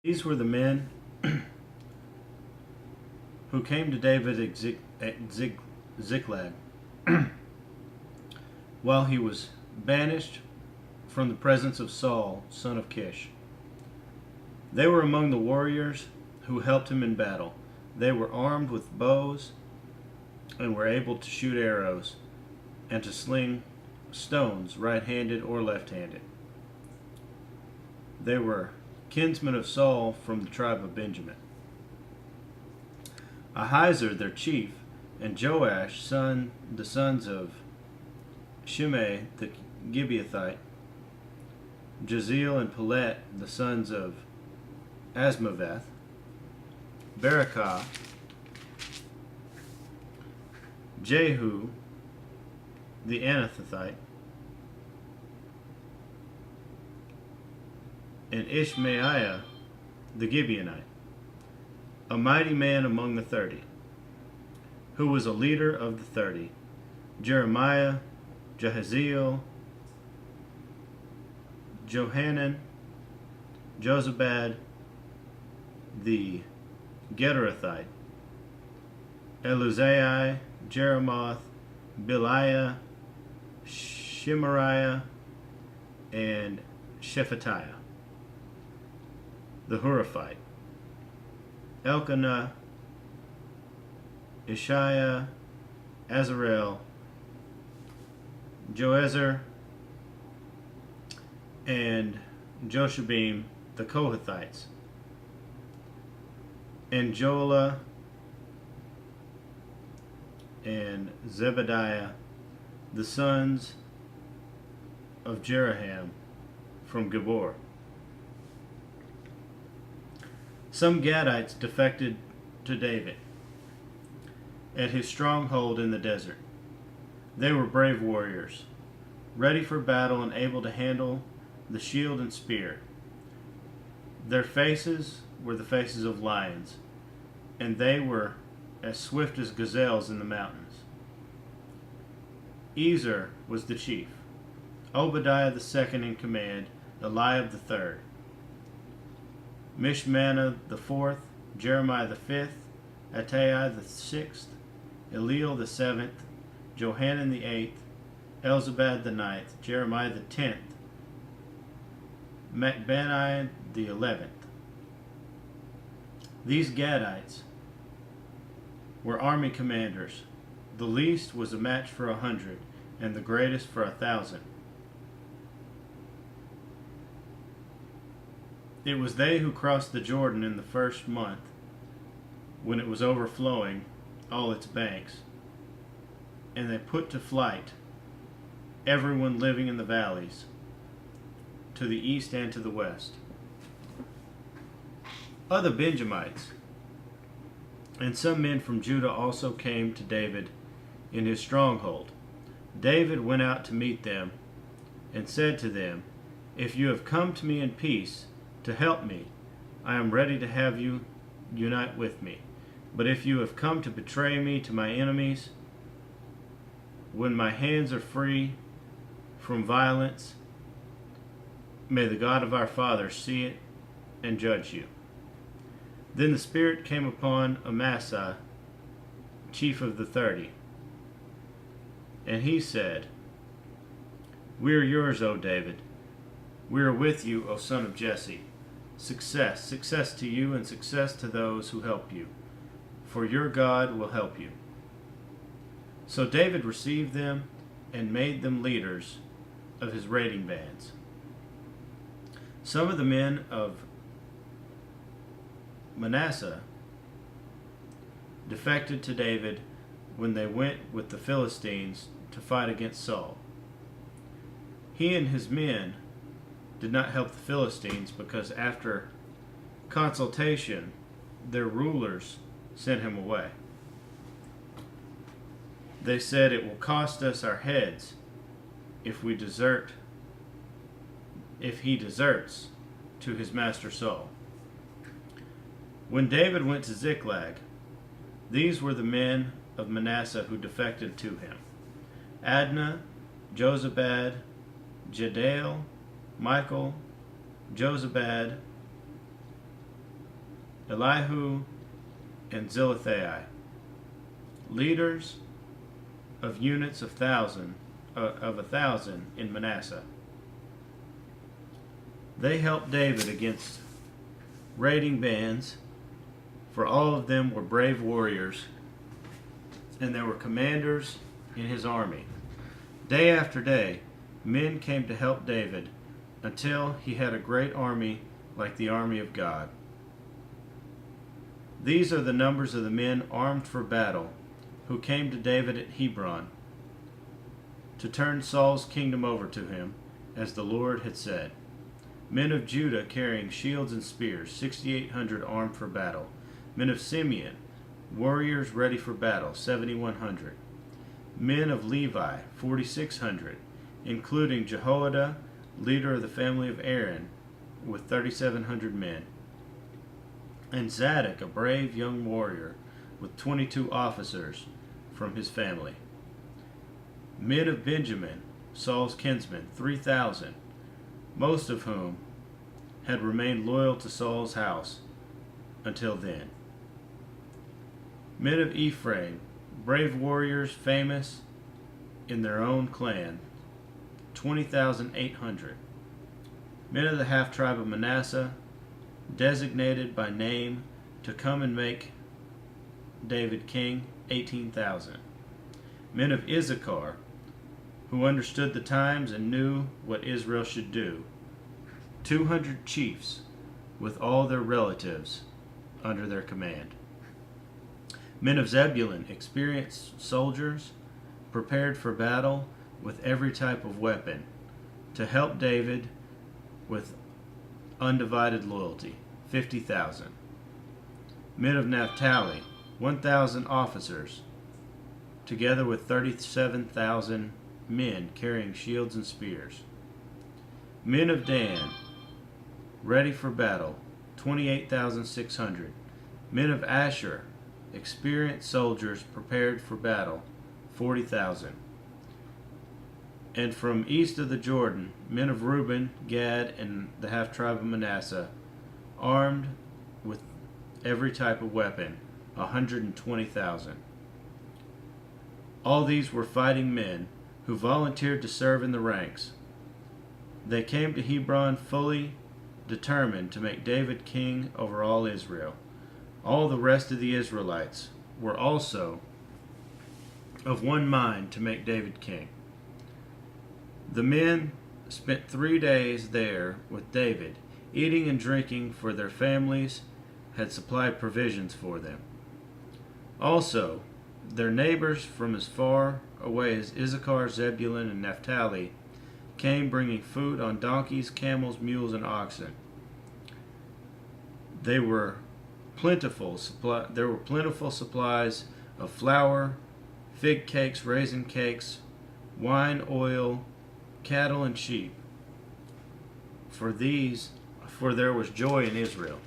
These were the men who came to David at Ziklag while he was banished from the presence of Saul, son of Kish. They were among the warriors who helped him in battle. They were armed with bows and were able to shoot arrows and to sling stones, right-handed or left-handed. They were kinsmen of Saul from the tribe of Benjamin. Ahiezer, their chief, and Joash, the sons of Shimei the Gibeathite, Jaziel and Pelet, the sons of Asmaveth, Berakah, Jehu the Anathothite, and Ishmaiah the Gibeonite, a mighty man among the 30, who was a leader of the 30, Jeremiah, Jahaziel, Johanan, Jozabad the Gederathite, Eluzai, Jeremoth, Biliah, Shemariah, and Shephatiah the Huraphite, Elkanah, Ishiah, Azarel, Joezer, and Joshabim the Kohathites, and Joelah and Zebediah, the sons of Jeraham from Gabor. Some Gadites defected to David at his stronghold in the desert. They were brave warriors, ready for battle and able to handle the shield and spear. Their faces were the faces of lions, and they were as swift as gazelles in the mountains. Ezer was the chief, Obadiah the second in command, Eliab the third, Mishmannah the fourth, Jeremiah the fifth, Attaiah the sixth, Eliel the seventh, Johanan the eighth, Elzabad the ninth, Jeremiah the 10th, Macbani the 11th. These Gadites were army commanders. The least was a match for 100, and the greatest for 1,000. It was they who crossed the Jordan in the first month, when it was overflowing all its banks, and they put to flight everyone living in the valleys, to the east and to the west. Other Benjamites and some men from Judah also came to David in his stronghold. David went out to meet them and said to them, "If you have come to me in peace to help me, I am ready to have you unite with me. But if you have come to betray me to my enemies, when my hands are free from violence, may the God of our fathers see it and judge you." Then the Spirit came upon Amasa, chief of the 30, and he said, "We are yours, O David. We are with you, O son of Jesse. Success, success to you and success to those who help you, for your God will help you." So David received them and made them leaders of his raiding bands. Some of the men of Manasseh defected to David when they went with the Philistines to fight against Saul. He and his men did not help the Philistines because after consultation, their rulers sent him away. They said, "It will cost us our heads if he deserts to his master Saul." When David went to Ziklag, these were the men of Manasseh who defected to him: Adnah, Jozabad, Jediael, Michael, Jozabad, Elihu and Zilithai, leaders of units of a thousand in Manasseh. They helped David against raiding bands, for all of them were brave warriors, and there were commanders in his army. Day after day, men came to help David until he had a great army like the army of God. These are the numbers of the men armed for battle who came to David at Hebron to turn Saul's kingdom over to him, as the Lord had said. Men of Judah carrying shields and spears, 6,800 armed for battle. Men of Simeon, warriors ready for battle, 7,100. Men of Levi, 4,600, including Jehoiada, leader of the family of Aaron, with 3,700 men. And Zadok, a brave young warrior, with 22 officers from his family. Men of Benjamin, Saul's kinsmen, 3,000, most of whom had remained loyal to Saul's house until then. Men of Ephraim, brave warriors famous in their own clan, 20,800. Men of the half-tribe of Manasseh, designated by name to come and make David king, 18,000. Men of Issachar, who understood the times and knew what Israel should do, 200 chiefs with all their relatives under their command. Men of Zebulun, experienced soldiers, prepared for battle with every type of weapon, to help David with undivided loyalty, 50,000. Men of Naphtali, 1,000 officers, together with 37,000 men carrying shields and spears. Men of Dan, ready for battle, 28,600. Men of Asher, experienced soldiers prepared for battle, 40,000. And from east of the Jordan, men of Reuben, Gad, and the half-tribe of Manasseh, armed with every type of weapon, 120,000. All these were fighting men who volunteered to serve in the ranks. They came to Hebron fully determined to make David king over all Israel. All the rest of the Israelites were also of one mind to make David king. The men spent 3 days there with David, eating and drinking, for their families had supplied provisions for them. Also, their neighbors from as far away as Issachar, Zebulun, and Naphtali came bringing food on donkeys, camels, mules, and oxen. There were plentiful supplies of flour, fig cakes, raisin cakes, wine, oil, cattle, and sheep. For there was joy in Israel.